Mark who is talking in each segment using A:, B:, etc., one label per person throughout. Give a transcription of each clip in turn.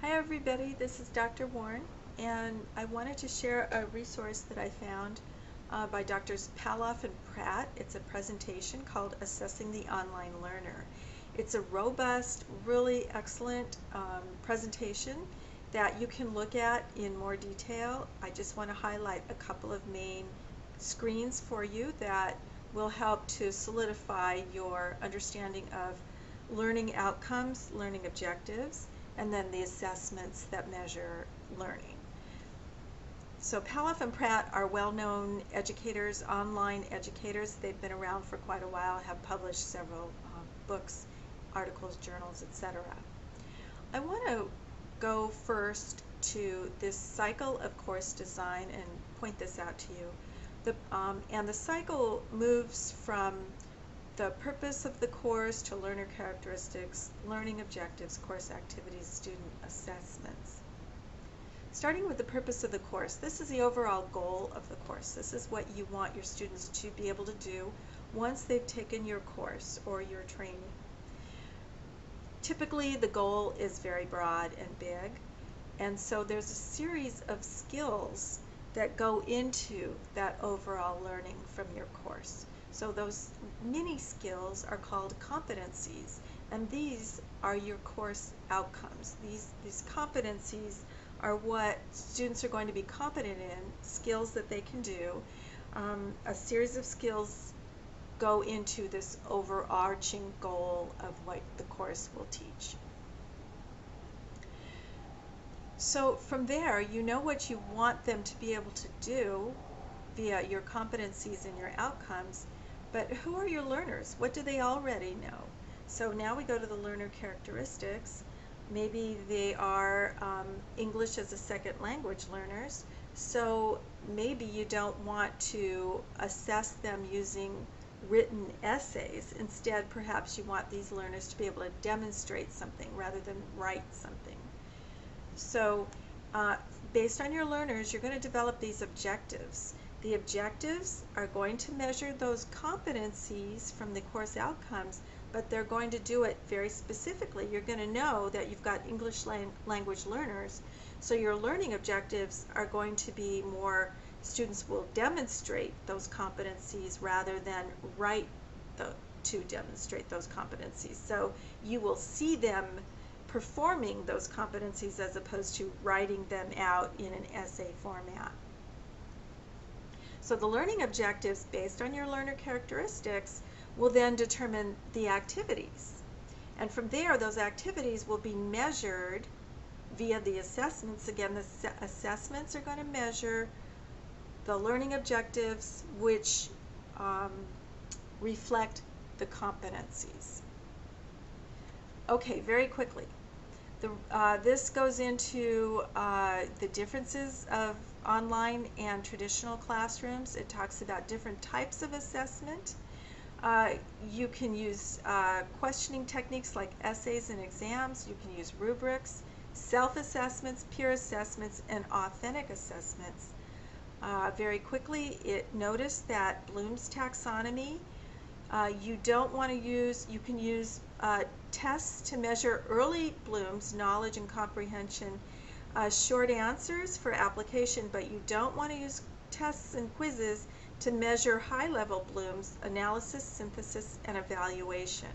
A: Hi everybody, this is Dr. Warren, and I wanted to share a resource that I found by Drs. Palloff and Pratt. It's a presentation called Assessing the Online Learner. It's a robust, really excellent presentation that you can look at in more detail. I just want to highlight a couple of main screens for you that will help to solidify your understanding of learning outcomes, learning objectives, and then the assessments that measure learning. So Palloff and Pratt are well-known educators, online educators. They've been around for quite a while, have published several books, articles, journals, etc. I want to go first to this cycle of course design and point this out to you. The cycle moves from the purpose of the course to learner characteristics, learning objectives, course activities, student assessments. Starting with the purpose of the course, this is the overall goal of the course. This is what you want your students to be able to do once they've taken your course or your training. Typically the goal is very broad and big, and so there's a series of skills that go into that overall learning from your course. So those mini skills are called competencies, and these are your course outcomes. These competencies are what students are going to be competent in, skills that they can do. A series of skills go into this overarching goal of what the course will teach. So from there, you know what you want them to be able to do via your competencies and your outcomes. But who are your learners? What do they already know? So now we go to the learner characteristics. Maybe they are English as a second language learners. So maybe you don't want to assess them using written essays. Instead, perhaps you want these learners to be able to demonstrate something rather than write something. So based on your learners, you're going to develop these objectives. The objectives are going to measure those competencies from the course outcomes, but they're going to do it very specifically. You're going to know that you've got English language learners, so your learning objectives are going to be more, students will demonstrate those competencies rather than write to demonstrate those competencies. So you will see them performing those competencies as opposed to writing them out in an essay format. So the learning objectives based on your learner characteristics will then determine the activities. And from there, those activities will be measured via the assessments. Again, the assessments are going to measure the learning objectives which reflect the competencies. Okay, very quickly. This goes into the differences of online and traditional classrooms. It talks about different types of assessment. You can use questioning techniques like essays and exams. You can use rubrics, self-assessments, peer assessments, and authentic assessments. Very quickly, notice that Bloom's taxonomy, you don't want to use, you can use tests to measure early Bloom's knowledge and comprehension, short answers for application, but you don't want to use tests and quizzes to measure high-level Bloom's analysis, synthesis, and evaluation.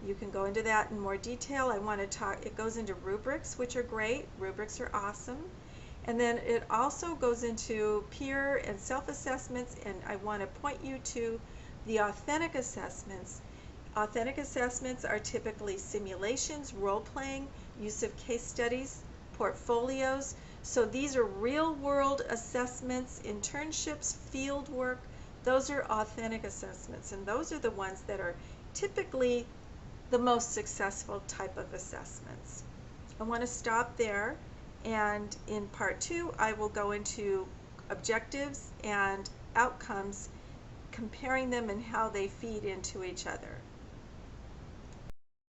A: You can go into that in more detail. I want to talk, it goes into rubrics, which are great. Rubrics are awesome. And then it also goes into peer and self-assessments, and I want to point you to the authentic assessments. Authentic assessments are typically simulations, role-playing, use of case studies, portfolios. So these are real-world assessments, internships, field work. Those are authentic assessments, and those are the ones that are typically the most successful type of assessments. I want to stop there, and in part 2 I will go into objectives and outcomes, comparing them and how they feed into each other.